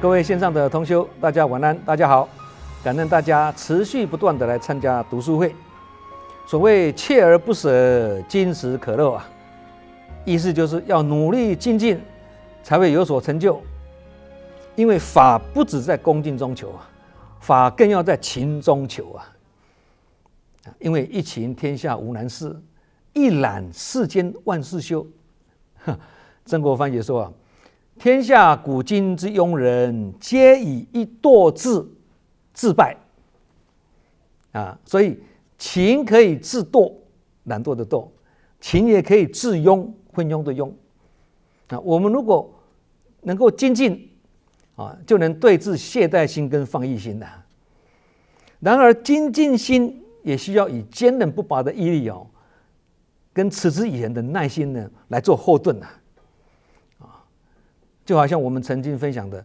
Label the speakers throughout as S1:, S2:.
S1: 各位线上的同修，大家晚安，大家好，感恩大家持续不断的来参加读书会。所谓锲而不舍，金石可镂啊，意思就是要努力精进，才会有所成就。因为法不只在恭敬中求啊，法更要在勤中求啊。因为一勤天下无难事，一懒世间万事休。曾国藩也说啊，天下古今之庸人，皆以一惰志自败啊。所以勤可以治惰，懒惰的惰；勤也可以治庸，昏庸的庸啊。我们如果能够精进啊，就能对治懈怠心跟放逸心啊。然而精进心也需要以坚韧不拔的毅力哦，跟持之以恒的耐心呢来做后盾啊。就好像我们曾经分享的，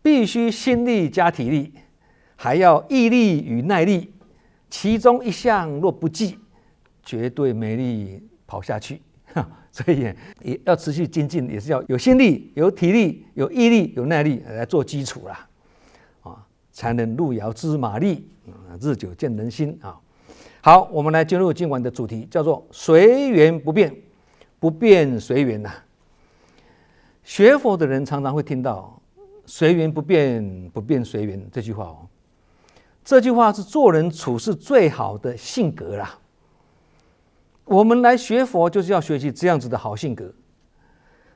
S1: 必须心力加体力，还要毅力与耐力，其中一项若不济，绝对没力跑下去。所以也要持续精进，也是要有心力、有体力、有毅力、有耐力来做基础啦，才能路遥知马力，日久见人心啊。好，我们来进入今晚的主题，叫做随缘不变，不变随缘呐。学佛的人常常会听到“随缘不变，不变随缘”这句话哦。这句话是做人处事最好的性格啦。我们来学佛就是要学习这样子的好性格。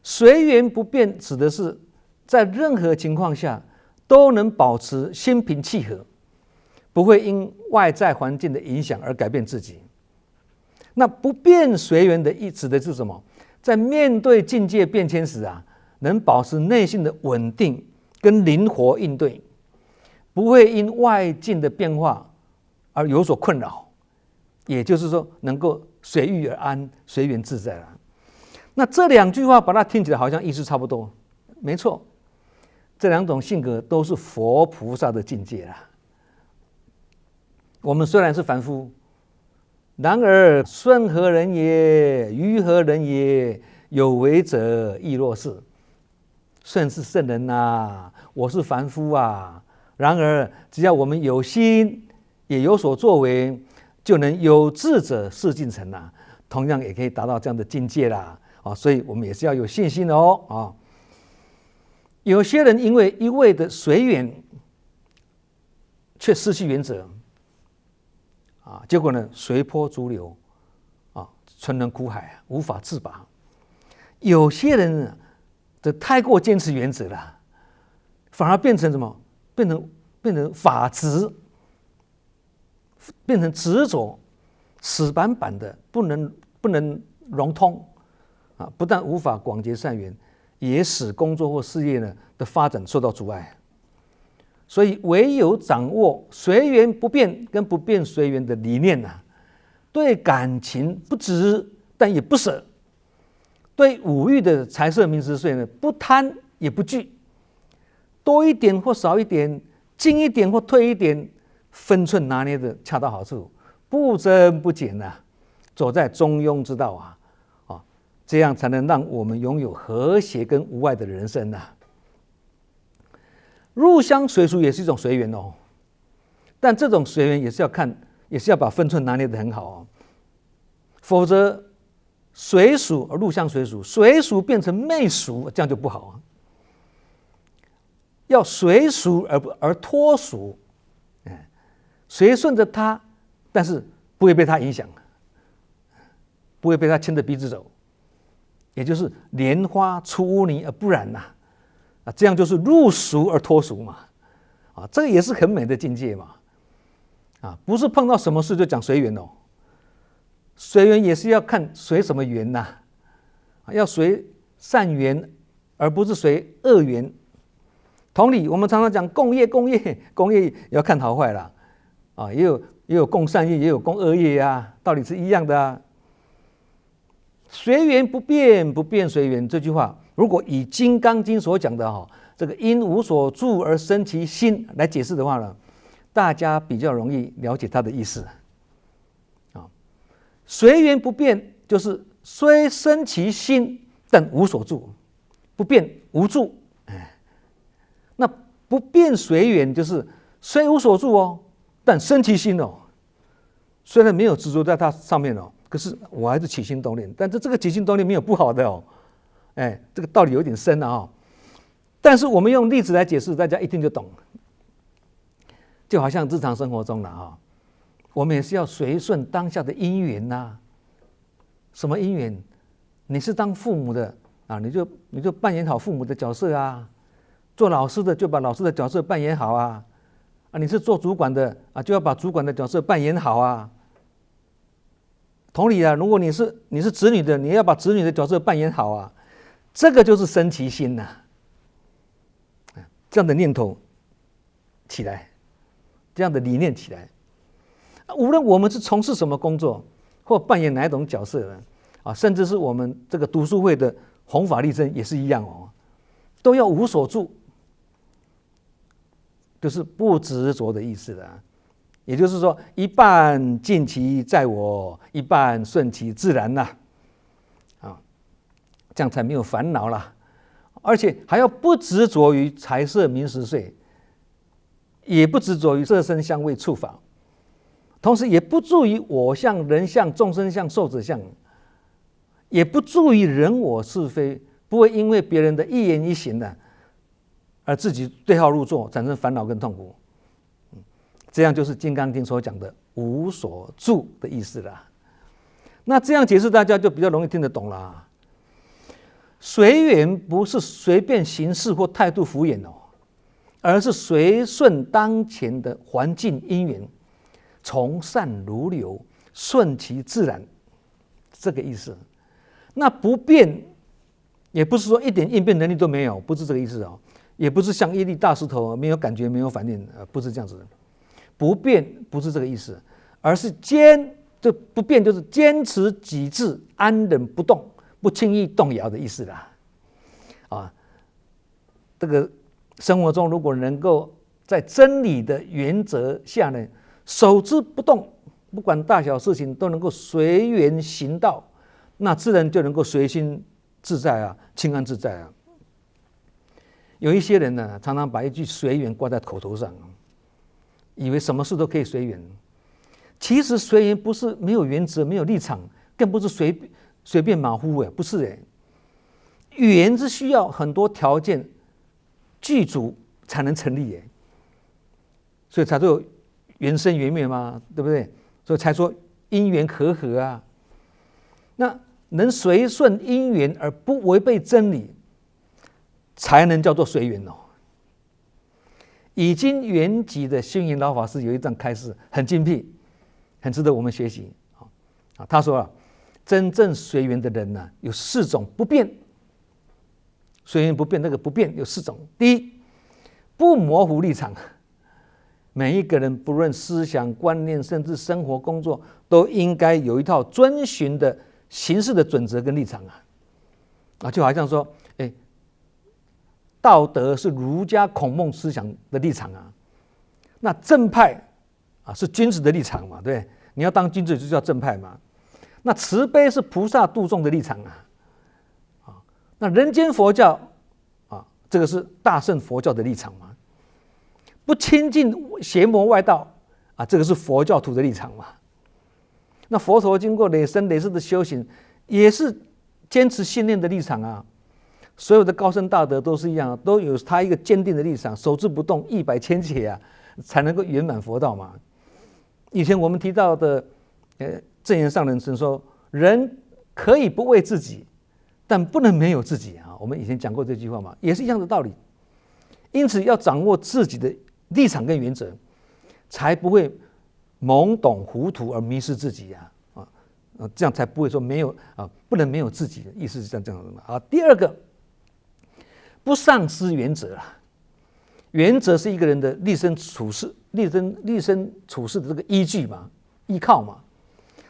S1: 随缘不变指的是在任何情况下都能保持心平气和，不会因外在环境的影响而改变自己。那不变随缘的意指的是什么？在面对境界变迁时啊，能保持内心的稳定跟灵活应对，不会因外境的变化而有所困扰，也就是说能够随遇而安，随缘自在了。那这两句话把它听起来好像意思差不多，没错，这两种性格都是佛菩萨的境界啦。我们虽然是凡夫，然而顺何人也，于何人也，有为者亦若是。顺是圣人啊，我是凡夫啊。然而只要我们有心，也有所作为，就能有志者事竟成啊。同样也可以达到这样的境界啦。所以我们也是要有信心的哦。有些人因为一味的随缘，却失去原则结果呢随波逐流沉沦苦海，无法自拔。有些人太过坚持原则了，反而变成什么？变成法执，变成执着，死板板的，不能融通不但无法广结善缘，也使工作或事业呢的发展受到阻碍。所以唯有掌握随缘不变跟不变随缘的理念对感情不执但也不舍，对五欲的财色名食睡呢不贪也不惧，多一点或少一点，进一点或退一点，分寸拿捏的恰到好处，不增不减走在中庸之道这样才能让我们拥有和谐跟无碍的人生入乡随俗也是一种随缘但这种随缘也是要把分寸拿捏得很好否则随俗而入乡随俗，随俗变成媚俗，这样就不好要随俗而脱俗，随顺着他，但是不会被他影响，不会被他牵着鼻子走，也就是莲花出污泥而不染这样就是入俗而脱俗嘛这个也是很美的境界嘛不是碰到什么事就讲随缘随缘也是要看随什么缘要随善缘而不是随恶缘。同理，我们常常讲共业也要看好坏啦也有共善业，也有共恶业道理是一样的随缘不变，不变随缘这句话，如果以《金刚经》所讲的这个因无所住而生其心来解释的话呢，大家比较容易了解它的意思随缘不变就是虽生其心，但无所住，不变无住。那不变随缘就是虽无所住哦，但生其心哦。虽然没有执着在它上面哦，可是我还是起心动念。但是这个起心动念没有不好的哦，这个道理有点深啊哦。但是我们用例子来解释，大家一听就懂。就好像日常生活中了啊，我们也是要随顺当下的因缘呐。什么因缘？你是当父母的啊，你就扮演好父母的角色啊；做老师的就把老师的角色扮演好啊。你是做主管的啊，就要把主管的角色扮演好啊。同理啊，如果你是子女的，你要把子女的角色扮演好啊。这个就是生其心呐。这样的念头起来，这样的理念起来，无论我们是从事什么工作，或扮演哪一种角色呢？甚至是我们这个读书会的弘法利生也是一样哦，都要无所住。就是不执着的意思了，也就是说，一半尽其在我，一半顺其自然呐，这样才没有烦恼啦。而且还要不执着于财色名食睡，也不执着于色声香味触法，同时也不注于我相、人相、众生相、寿者相，也不注于人我是非，不会因为别人的一言一行呢，而自己对号入座，产生烦恼跟痛苦。这样就是《金刚经》所讲的无所住的意思了。那这样解释大家就比较容易听得懂了。随缘不是随便行事或态度敷衍哦，而是随顺当前的环境因缘，从善如流，顺其自然，这个意思。那不变，也不是说一点应变能力都没有，不是这个意思哦。也不是像一粒大石头，没有感觉，没有反应，不是这样子的。不变不是这个意思，而是这不变就是坚持己志，安忍不动，不轻易动摇的意思啦。这个生活中如果能够在真理的原则下呢，守之不动，不管大小事情都能够随缘行道，那自然就能够随心自在啊，清安自在啊。有一些人呢，常常把一句随缘挂在口头上，以为什么事都可以随缘。其实随缘不是没有原则、没有立场，更不是随便马虎不是缘是需要很多条件具足才能成立所以才说有缘生缘灭嘛，对不对？所以才说因缘和合啊。那能随顺因缘而不违背真理，才能叫做随缘哦。已经圆寂的星云老法师有一段开示，很精辟，很值得我们学习。他说真正随缘的人呢，有4种不变。随缘不变，那个不变有4种。第一，不模糊立场。每一个人不论思想观念，甚至生活工作，都应该有一套遵循的行事的准则跟立场就好像说道德是儒家孔孟思想的立场那正派是君子的立场嘛，对，你要当君子就叫正派嘛。那慈悲是菩萨度众的立场那人间佛教这个是大乘佛教的立场嘛。不亲近邪魔外道这个是佛教徒的立场嘛。那佛陀经过累生累世的修行，也是坚持信念的立场所有的高僧大德都是一样，都有他一个坚定的立场，守之不动，一百千劫才能够圆满佛道嘛。以前我们提到的证严上人曾说，人可以不为自己，但不能没有自己我们以前讲过这句话嘛，也是一样的道理。因此要掌握自己的立场跟原则，才不会懵懂糊涂而迷失自己这样才不会说没有不能没有自己的意思是这样的第二个，不丧失原则原则是一个人的立身处世的这个依据嘛，依靠嘛。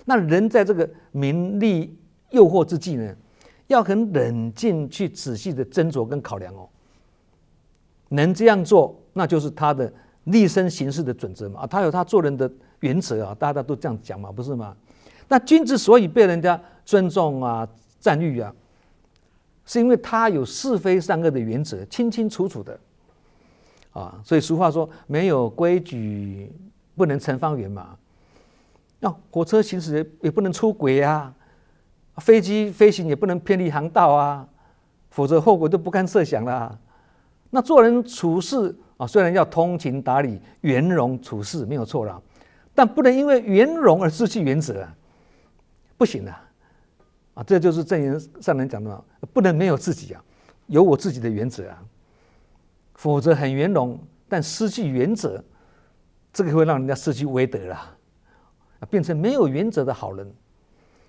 S1: 那人在这个名利诱惑之际呢，要很冷静去仔细的斟酌跟考量能这样做，那就是他的立身行事的准则嘛他有他做人的原则大家都这样讲嘛，不是吗？那君子所以被人家尊重赞誉是因为他有是非善恶的原则，清清楚楚的所以俗话说，没有规矩不能成方圆嘛。那火车行驶也不能出轨啊，飞机飞行也不能偏离航道啊，否则后果都不堪设想啦。那做人处事虽然要通情达理、圆融处事没有错啦，但不能因为圆融而失去原则啊，不行啊！这就是正言上人讲的嘛，不能没有自己啊，有我自己的原则啊，否则很圆融，但失去原则，这个会让人家失去威德啦，变成没有原则的好人，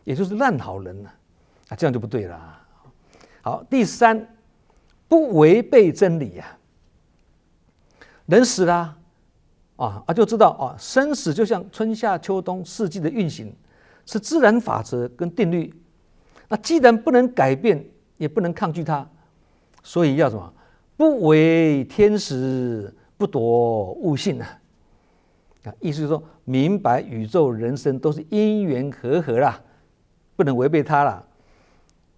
S1: 也就是烂好人这样就不对了。好，第三，不违背真理啊。人死了就知道生死就像春夏秋冬四季的运行，是自然法则跟定律。那既然不能改变，也不能抗拒它，所以要什么？不违天时，不夺物性意思是说，明白宇宙人生都是因缘和合啦，不能违背它啦。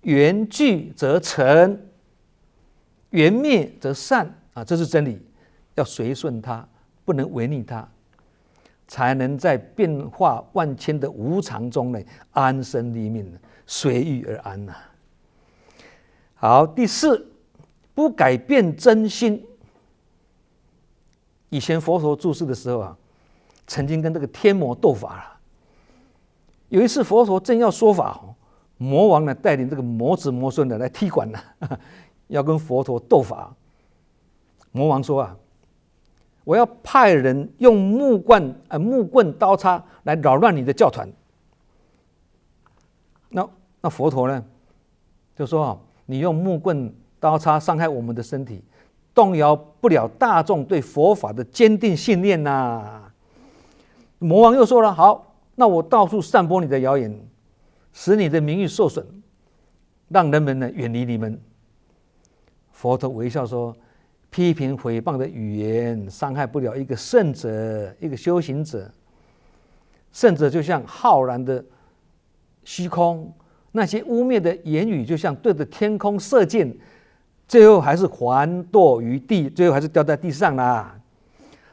S1: 缘聚则成，缘灭则散这是真理。要随顺它，不能违逆它，才能在变化万千的无常中呢安身立命，随遇而安好，第四，不改变真心。以前佛陀住世的时候曾经跟这个天魔斗法有一次佛陀正要说法，魔王呢带领这个魔子魔孙的来踢馆要跟佛陀斗法。魔王说我要派人用木棍、刀叉来扰乱你的教团。那佛陀呢，就说你用木棍、刀叉伤害我们的身体，动摇不了大众对佛法的坚定信念魔王又说了，好，那我到处散播你的谣言，使你的名誉受损，让人们呢远离你们。佛陀微笑说，批评毁谤的语言伤害不了一个圣者，一个修行者。圣者就像浩然的虚空，那些污蔑的言语就像对着天空射箭，最后还是还堕于地，最后还是掉在地上啦。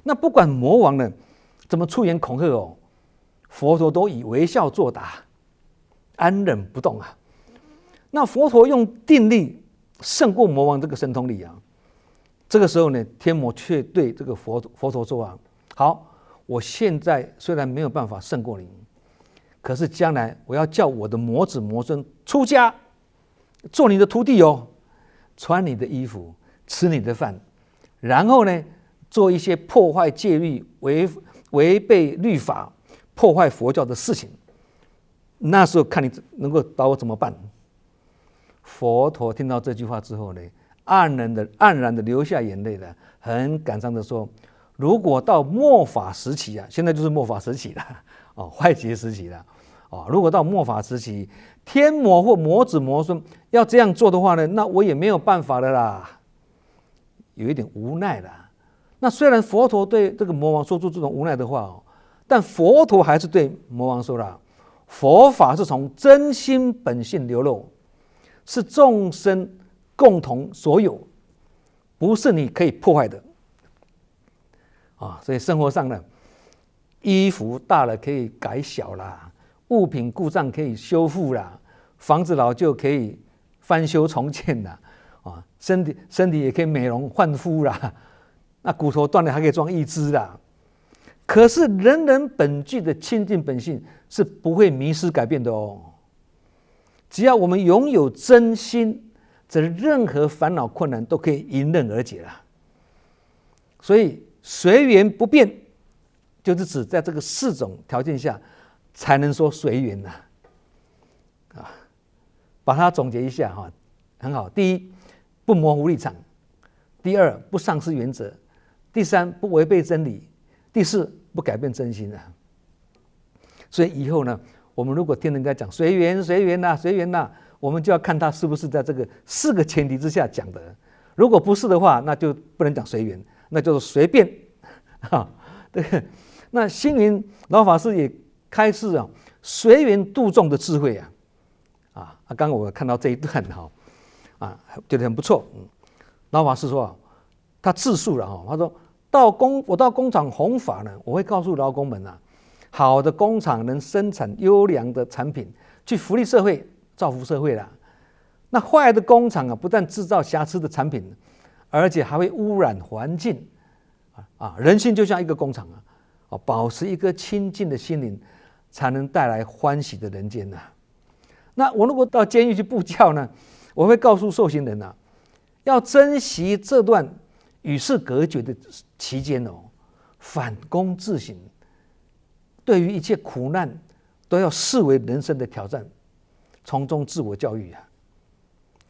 S1: 那不管魔王呢怎么出言恐吓佛陀都以微笑作答，安忍不动那佛陀用定力胜过魔王这个神通力这个时候呢，天魔却对这个佛陀说好，我现在虽然没有办法胜过你，可是将来我要叫我的魔子魔孙出家，做你的徒弟穿你的衣服，吃你的饭，然后呢，做一些破坏戒律、违背律法、破坏佛教的事情。那时候看你能够把我怎么办？佛陀听到这句话之后呢，黯然的流下眼泪了，很感伤的说：如果到末法时期现在就是末法时期了坏劫时期了如果到末法时期，天魔或魔子魔孙要这样做的话呢，那我也没有办法了啦，有一点无奈了。那虽然佛陀对这个魔王说出这种无奈的话但佛陀还是对魔王说了：佛法是从真心本性流露，是众生共同所有，不是你可以破坏的所以生活上呢，衣服大了可以改小啦，物品故障可以修复啦，房子老旧可以翻修重建啦身体也可以美容焕肤啦，那骨头断了还可以装义肢啦。可是人人本具的清净本性是不会迷失改变的只要我们拥有真心，则任何烦恼困难都可以迎刃而解了。所以随缘不变，就是指在这个四种条件下才能说随缘把它总结一下很好。第一，不模糊立场；第二，不丧失原则；第三，不违背真理；第四，不改变真心所以以后呢，我们如果听人家讲随缘随缘随缘我们就要看他是不是在这个四个前提之下讲的。如果不是的话，那就不能讲随缘，那就是随便那星云老法师也开示随缘度众的智慧刚刚我看到这一段觉得很不错老法师说他自述了他说我到工厂弘法呢，我会告诉劳工们好的工厂能生产优良的产品，去福利社会、造福社会啦。那坏的工厂不但制造瑕疵的产品，而且还会污染环境人心就像一个工厂保持一颗清净的心灵，才能带来欢喜的人间那我如果到监狱去布教呢，我会告诉受刑人要珍惜这段与世隔绝的期间反躬自省，对于一切苦难都要视为人生的挑战，从中自我教育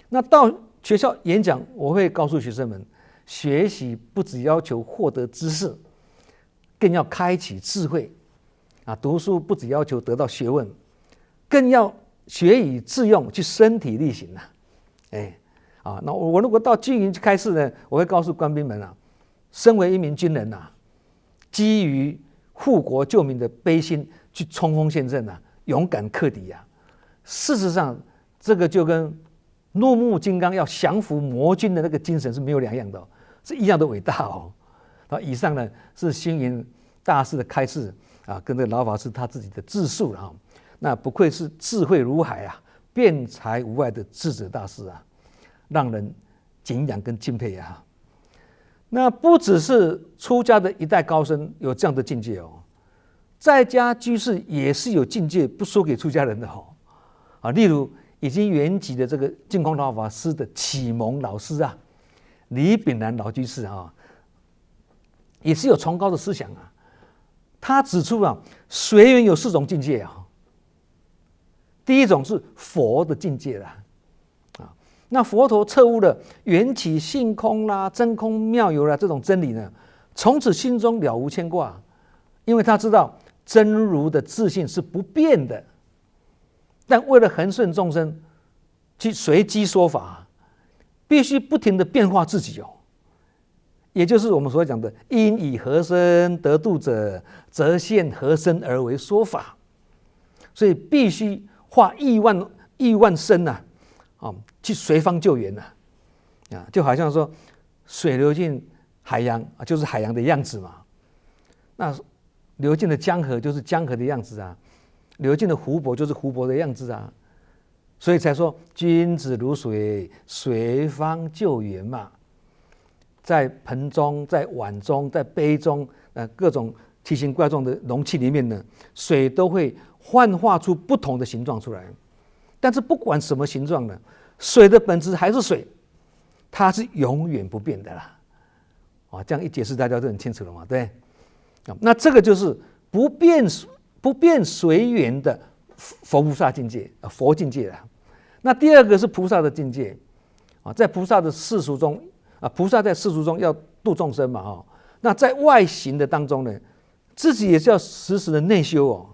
S1: 那到学校演讲，我会告诉学生们，学习不只要求获得知识，更要开启智慧读书不只要求得到学问，更要学以致用，去身体力行那我如果到军营去开示呢，我会告诉官兵们身为一名军人基于护国救民的悲心去冲锋陷阵勇敢克敌事实上这个就跟怒目金刚要降服魔军的那个精神是没有两样的是一样的伟大以上呢是星云大师的开示跟这个老法师他自己的自述那不愧是智慧如海辩才无碍的智者大师让人敬仰跟敬佩那不只是出家的一代高僧有这样的境界在家居士也是有境界不输给出家人的例如已经圆寂的这个净空老法师的启蒙老师李炳南老居士也是有崇高的思想他指出随缘有4种境界第一种是佛的境界那佛陀彻悟了缘起性空真空妙有这种真理呢，从此心中了无牵挂，因为他知道真如的自性是不变的，但为了恒顺众生去随机说法，必须不停的变化自己也就是我们所讲的因以何身得度者，则现何身而为说法，所以必须化亿万身去随方救援就好像说水流进海洋就是海洋的样子嘛，那流进的江河就是江河的样子流进的湖泊就是湖泊的样子所以才说君子如水，随方救援嘛。在盆中，在碗中，在杯中各种奇形怪状的容器里面呢，水都会幻化出不同的形状出来，但是不管什么形状呢，水的本质还是水，它是永远不变的这样一解释大家都很清楚了嘛，对。那这个就是不变随缘的佛菩萨境界佛境界那第二个是菩萨的境界在菩萨的世俗中菩萨在世俗中要度众生嘛那在外行的当中呢，自己也是要时时的内修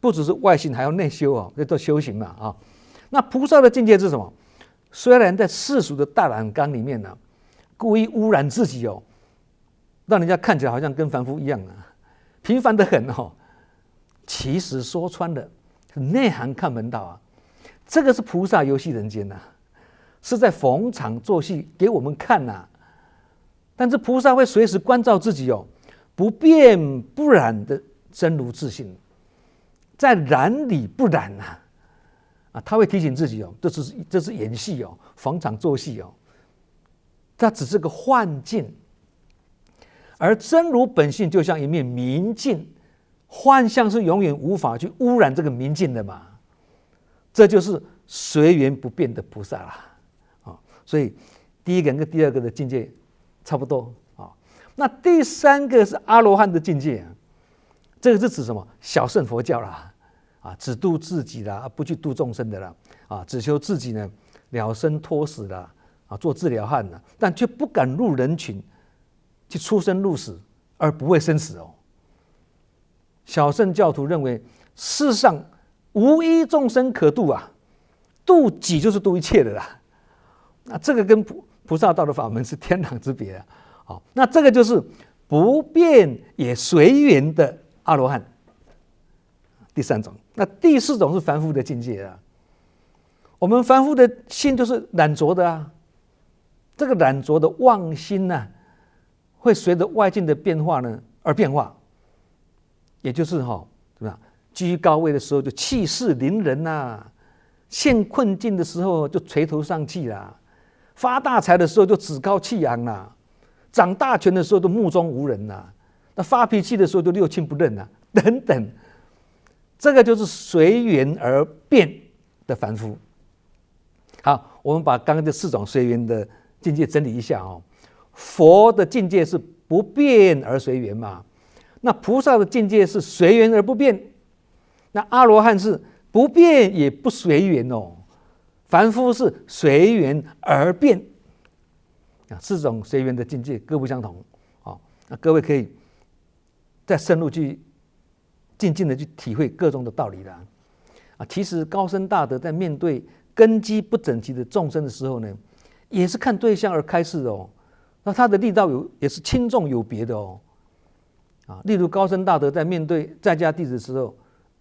S1: 不只是外行还要内修这叫修行嘛那菩萨的境界是什么？虽然在世俗的大染缸里面故意污染自己让人家看起来好像跟凡夫一样平凡的很其实说穿了内涵看门道这个是菩萨游戏人间是在逢场作戏给我们看但是菩萨会随时关照自己不变不染的真如自性，在染里不染他会提醒自己这是演戏逢场作戏它只是个幻境，而真如本性就像一面明镜，幻象是永远无法去污染这个明镜的嘛，这就是随缘不变的菩萨所以第一个跟第二个的境界差不多那第三个是阿罗汉的境界这个是指什么？小乘佛教只度自己不去度众生的只求自己呢了生脱死做治疗汉但却不敢入人群去出生入死而不会生死小乘教徒认为世上无一众生可度度己就是度一切的那这个跟菩萨道的法门是天壤之别那这个就是不变也随缘的阿罗汉，第三种。那第四种是凡夫的境界我们凡夫的心就是染浊的这个染浊的妄心会随着外境的变化呢而变化，也就是对吧？居高位的时候就气势凌人呐，陷困境的时候就垂头丧气啦，发大财的时候就趾高气扬啦，掌大权的时候就目中无人啦，那发脾气的时候就六亲不认啦，等等。这个就是随缘而变的凡夫。好，我们把刚刚这4种随缘的境界整理一下佛的境界是不变而随缘嘛，那菩萨的境界是随缘而不变，那阿罗汉是不变也不随缘凡夫是随缘而变，4种随缘的境界各不相同。那各位可以再深入去静静的去体会各种的道理啦。其实高僧大德在面对根基不整齐的众生的时候呢，也是看对象而开示那他的力道也是轻重有别的例如高僧大德在面对在家弟子的时候，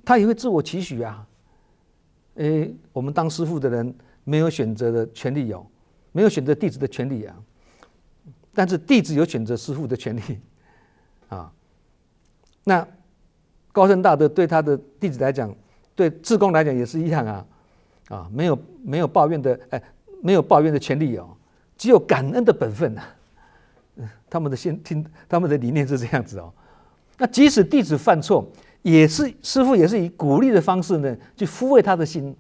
S1: 他也会自我期许我们当师父的人没有选择的权利没有选择弟子的权利但是弟子有选择师父的权利那高僧大德对他的弟子来讲，对志工来讲也是一样没有抱怨的没有抱怨的权利只有感恩的本分他们的理念是这样子那即使弟子犯错，也是师父也是以鼓励的方式呢，去抚慰他的心，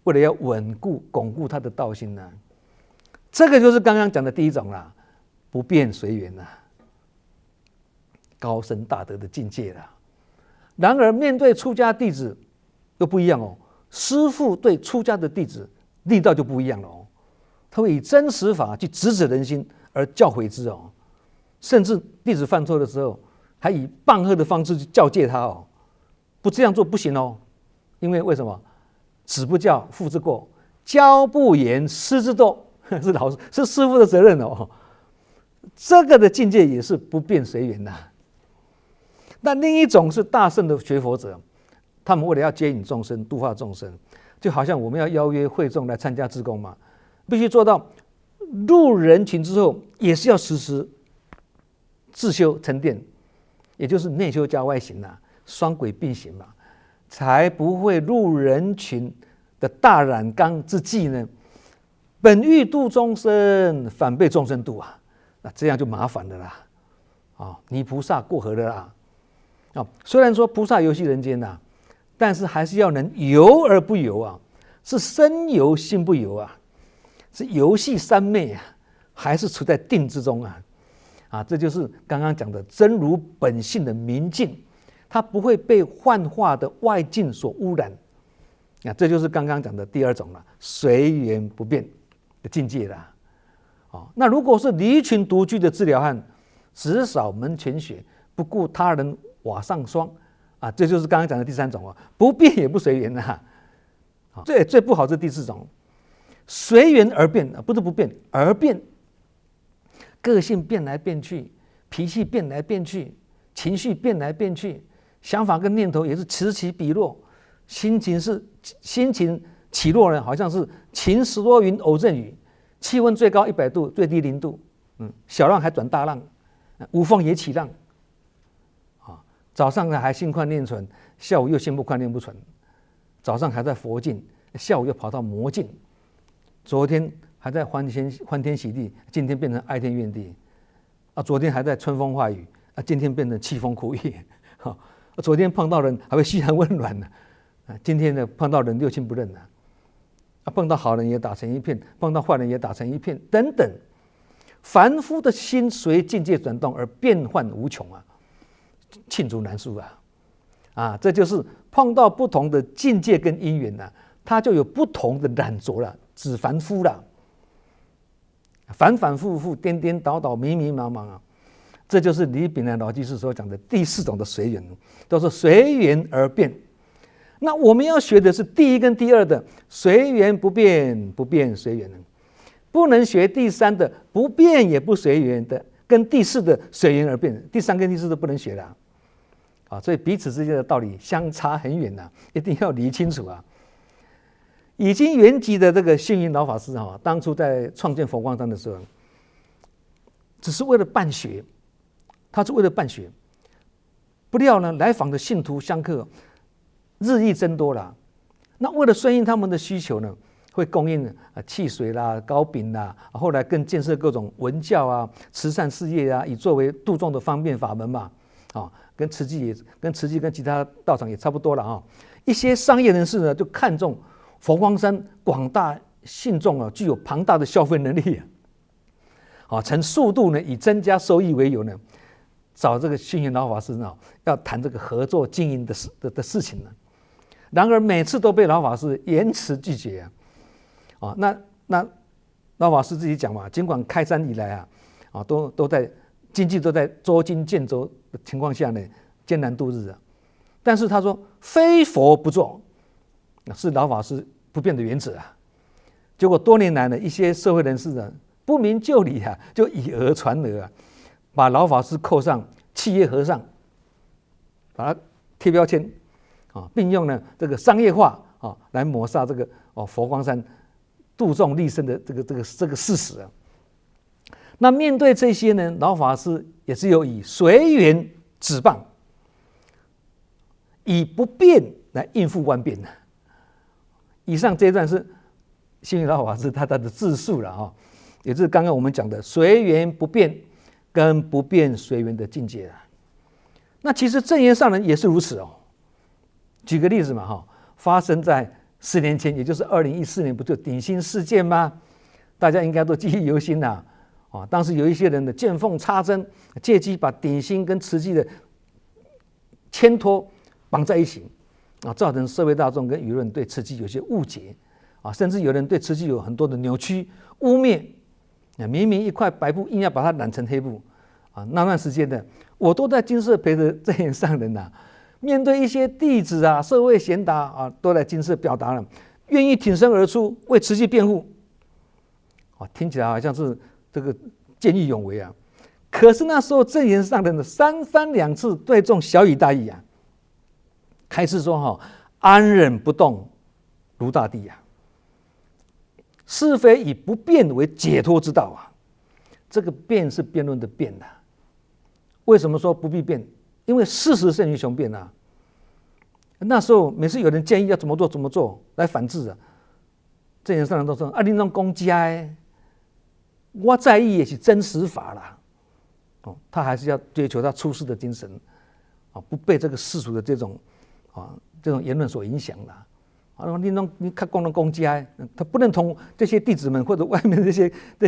S1: 为了要稳固巩固他的道心这个就是刚刚讲的第一种啦，不变随缘高僧大德的境界啦。然而面对出家弟子又不一样师父对出家的弟子力道就不一样了他会以真实法去直指人心而教诲之甚至弟子犯错的时候，还以棒喝的方式去教诫他不这样做不行因为为什么？子不教，父之过；教不严，师之惰。是师父的责任这个的境界也是不变随缘那另一种是大圣的学佛者，他们为了要接引众生、度化众生，就好像我们要邀约会众来参加志工嘛，必须做到入人群之后，也是要时时自修沉淀，也就是内修加外行双轨并行嘛，才不会入人群的大染缸之际呢，本欲度众生，反被众生度那这样就麻烦了啦泥菩萨过河了啦虽然说菩萨游戏人间但是还是要能游而不游是身游心不游是游戏三昧还是处在定之中这就是刚刚讲的真如本性的明净，它不会被幻化的外境所污染这就是刚刚讲的第二种随缘不变的境界啦那如果是离群独居的治疗汉，只扫门前雪，不顾他人瓦上霜这就是刚刚讲的第三种不变也不随缘最不好是第4种，随缘而变不是不变而变，个性变来变去，脾气变来变去，情绪变来变去，想法跟念头也是此起彼落，心情起落呢，好像是晴时多云偶阵雨，气温最高100度，最低0度，小浪还转大浪，无风也起浪早上还心宽念存，下午又心不宽念不存，早上还在佛境，下午又跑到魔境，昨天还在欢天喜地，今天变成哀天怨地昨天还在春风化雨今天变成凄风苦雨昨天碰到人还会嘘寒问暖今天呢碰到人六亲不认碰到好人也打成一片，碰到坏人也打成一片等等。凡夫的心随境界转动而变幻无穷罄竹难书这就是碰到不同的境界跟因缘它就有不同的染着了，指凡夫了，反反复复，颠颠倒倒，迷迷茫茫这就是李炳南老居士所讲的第4种的随缘，都是随缘而变。那我们要学的是第1跟第2的随缘不变，不变随缘不能学第3的不变也不随缘的，跟第4的随缘而变，第3跟第4都不能学了所以彼此之间的道理相差很远一定要理清楚已经圆寂的这个星云老法师当初在创建佛光山的时候，只是为了办学他是为了办学。不料呢，来访的信徒香客日益增多了。那为了顺应他们的需求呢，会供应汽水啦、糕饼啦，后来更建设各种文教啊、慈善事业啊，以作为度众的方便法门嘛。跟慈济跟其他道场也差不多了啊。一些商业人士呢，就看重佛光山广大信众啊，具有庞大的消费能力曾数度呢以增加收益为由呢，找这个星云老法师呢，要谈这个合作经营的事情呢。然而每次都被老法师严词拒绝那老法师自己讲嘛，尽管开山以来都在经济都在捉襟见肘的情况下呢，艰难度日但是他说非佛不做，是老法师不变的原则结果多年来呢，一些社会人士呢不明就里就以讹传讹把老法师扣上企业和尚，把他贴标签并用呢这个商业化来抹杀这个佛光山度众利生的这个事实那面对这些呢，老法师也是有以随缘止谤，以不变来应付万变以上这一段是星云老法师他的自述了也就是刚刚我们讲的随缘不变跟不变随缘的境界那其实证严上人也是如此举个例子嘛发生在10年前，也就是2014年，不就顶新事件吗？大家应该都记忆犹新当时有一些人的见缝插针，借机把顶新跟慈济的牵拖绑在一起造成社会大众跟舆论对慈济有些误解甚至有人对慈济有很多的扭曲污蔑明明一块白布硬要把它染成黑布那段时间呢，我都在金舍陪着证严上人面对一些弟子社会贤达都来金舍表达了愿意挺身而出为慈济辩护听起来好像是这个见义勇为可是那时候证严上人的三番两次对众小以大义开示说安忍不动如大地是非以不变为解脱之道这个变是辩论的辩为什么说不必变？因为事实胜于雄辩那时候每次有人建议要怎么做来反制证严上人都说你那种公家我在意也是真实法啦他还是要追求他出世的精神不被这个世俗的这种言论所影响你看光的公家他不认同这些弟子们或者外面这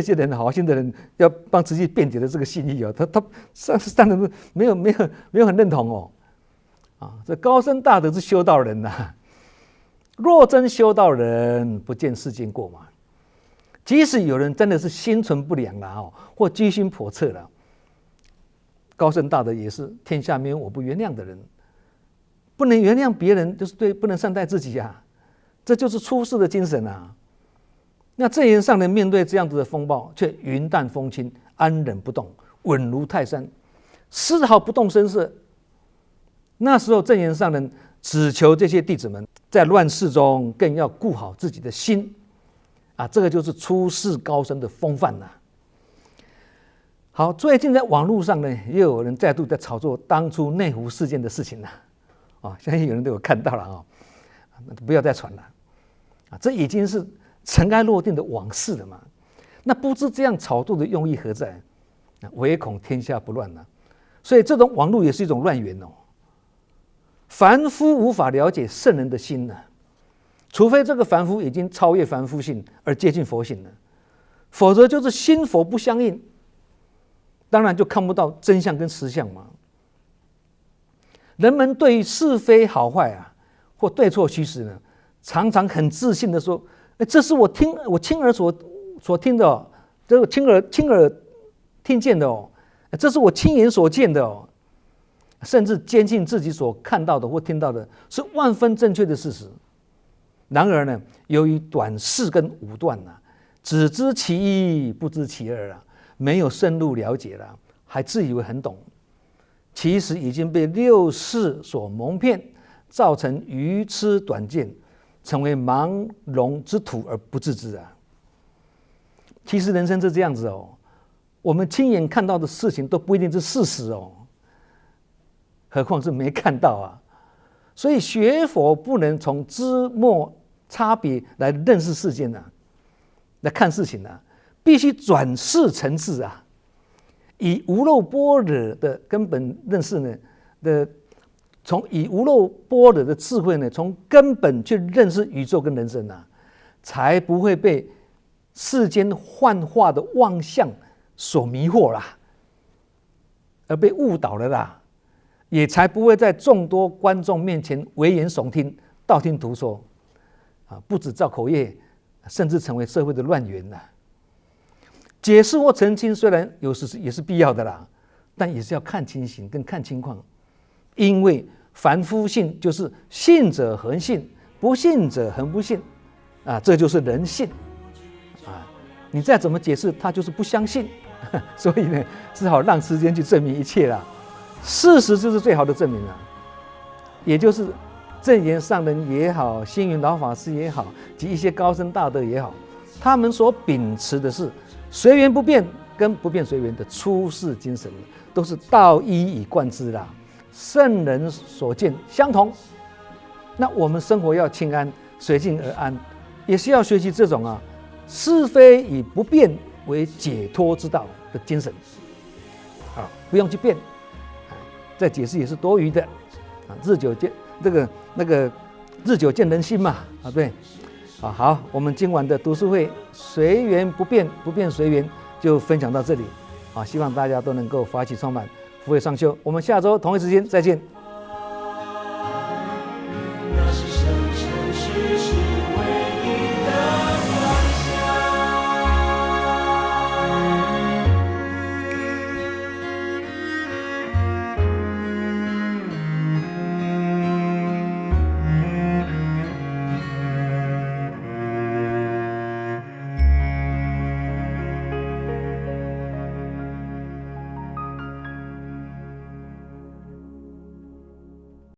S1: 些人好心的人要帮慈济辩解的这个信义他上人没有很认同这高僧大德是修道人若真修道人，不见世间过嘛。即使有人真的是心存不良或居心叵测了，高僧大德也是天下没有我不原谅的人。不能原谅别人，就是不能善待自己这就是出世的精神那证严上人面对这样子的风暴，却云淡风轻，安忍不动，稳如泰山，丝毫不动声色。那时候证严上人只求这些弟子们在乱世中更要顾好自己的心这个就是出世高僧的风范好，最近在网络上呢，也有人再度在炒作当初内湖事件的事情相信有人都有看到了不要再传了这已经是尘埃落定的往事了嘛。那不知这样炒作的用意何在？唯恐天下不乱所以这种网络也是一种乱源凡夫无法了解圣人的心除非这个凡夫已经超越凡夫性而接近佛性了，否则就是心佛不相应，当然就看不到真相跟实相嘛。人们对于是非好坏或对错虚实呢，常常很自信的说，这是我亲耳所听的这个亲耳听见的这是我亲眼所见的甚至坚信自己所看到的或听到的是万分正确的事实。然而呢，由于短视跟武断只知其一不知其二没有深入了解还自以为很懂，其实已经被六世所蒙骗，造成愚痴短见，成为盲聋之徒而不自知其实人生是这样子我们亲眼看到的事情都不一定是事实何况是没看到啊。所以学佛不能从知末差别来认识世间啊，来看事情啊，必须转识成智啊，以无漏般若的根本认识呢以无漏般若的智慧呢，从根本去认识宇宙跟人生啊，才不会被世间幻化的妄象所迷惑啦，而被误导了啦，也才不会在众多观众面前危言耸听、道听途说啊，不止造口业，甚至成为社会的乱源啦。解释或澄清虽然有时也是必要的啦，但也是要看情形跟看情况，因为凡夫性就是信者恒信，不信者恒不信啊，这就是人性啊。你再怎么解释，他就是不相信，所以呢，只好让时间去证明一切啦。事实就是最好的证明了，也就是证严上人也好，星云老法师也好，及一些高僧大德也好，他们所秉持的是随缘不变跟不变随缘的出世精神，都是道一以贯之啦。圣人所见相同，那我们生活要清安，随境而安，也是要学习这种啊是非以不变为解脱之道的精神啊，不用去变，再解释也是多余的啊。日久见日久见人心嘛啊，对啊。好，我们今晚的读书会随缘不变，不变随缘就分享到这里啊，希望大家都能够发起充满。福慧上修，我们下周同一时间再见。